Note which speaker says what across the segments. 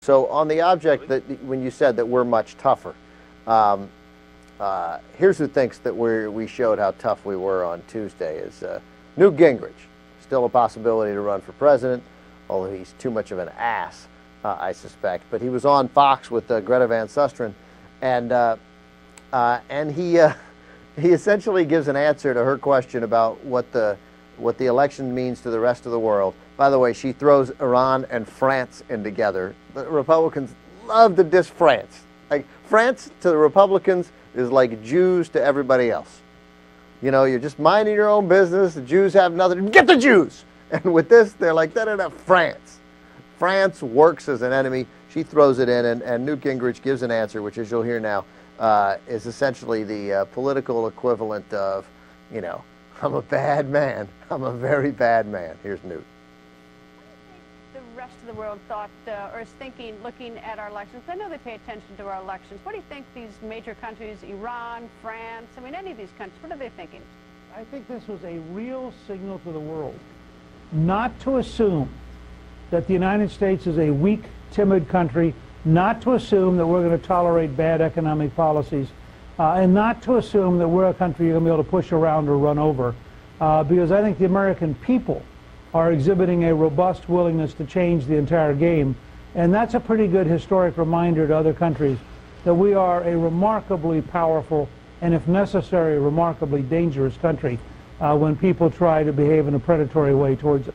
Speaker 1: So on the object that when you said that we're much tougher, here's who thinks that we showed how tough we were on Tuesday is Newt Gingrich. Still a possibility to run for president, although he's too much of an ass, I suspect. But he was on Fox with Greta Van Susteren, and he essentially gives an answer to her question about what the election means to the rest of the world. By the way, she throws Iran and France in together. The Republicans love to diss France. Like, France to the Republicans is like Jews to everybody else. You know, you're just minding your own business. The Jews have nothing. Get the Jews! And with this, they're like, da-da-da, France. France works as an enemy. She throws it in, and Newt Gingrich gives an answer, which, as you'll hear now, is essentially the political equivalent of, you know, I'm a bad man. I'm a very bad man. Here's Newt.
Speaker 2: The rest of the world thought or is thinking, looking at our elections. I know they pay attention to our elections. What do you think these major countries, Iran, France, I mean, any of these countries, what are they thinking?
Speaker 3: I think this was a real signal to the world not to assume that the United States is a weak, timid country, not to assume that we're going to tolerate bad economic policies, and not to assume that we're a country you're going to be able to push around or run over, because I think the American people are exhibiting a robust willingness to change the entire game, and that's a pretty good historic reminder to other countries that we are a remarkably powerful and, if necessary, remarkably dangerous country when people try to behave in a predatory way towards it.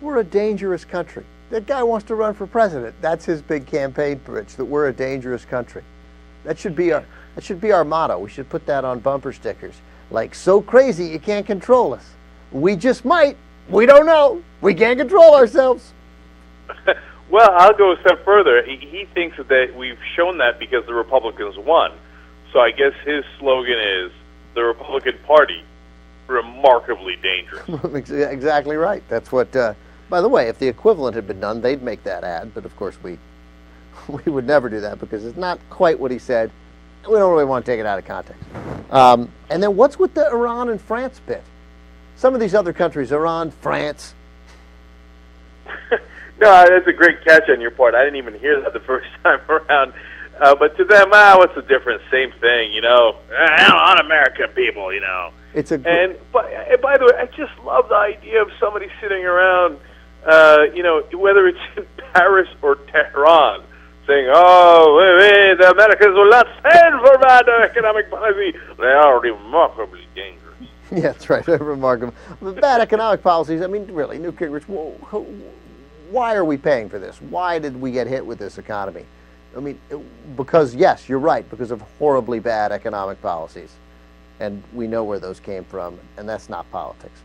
Speaker 1: We're a dangerous country. That guy wants to run for president. That's his big campaign pitch, that we're a dangerous country. That should be our motto. We should put that on bumper stickers. Like, so crazy you can't control us. We just might. We don't know. We can't control ourselves.
Speaker 4: Well, I'll go a step further. He thinks that we've shown that because the Republicans won. So I guess his slogan is, the Republican Party, remarkably dangerous.
Speaker 1: Exactly right. That's what, by the way, if the equivalent had been done, they'd make that ad. But, of course, we would never do that because it's not quite what he said. We don't really want to take it out of context. And then what's with the Iran and France bit? Some of these other countries, Iran, France.
Speaker 4: No, that's a great catch on your part. I didn't even hear that the first time around. But to them, what's the difference? Same thing, you know. Un-American people, you know.
Speaker 1: It's a
Speaker 4: and by the way, I just love the idea of somebody sitting around, you know, whether it's in Paris or Tehran, saying, "Oh, the Americans will not stand for bad economic policy. They are remarkably dangerous."
Speaker 1: Yeah, that's right. Remarkable. The bad economic policies. I mean, really, Newt Gingrich. Why are we paying for this? Why did we get hit with this economy? I mean, because, yes, you're right, because of horribly bad economic policies. And we know where those came from, and that's not politics.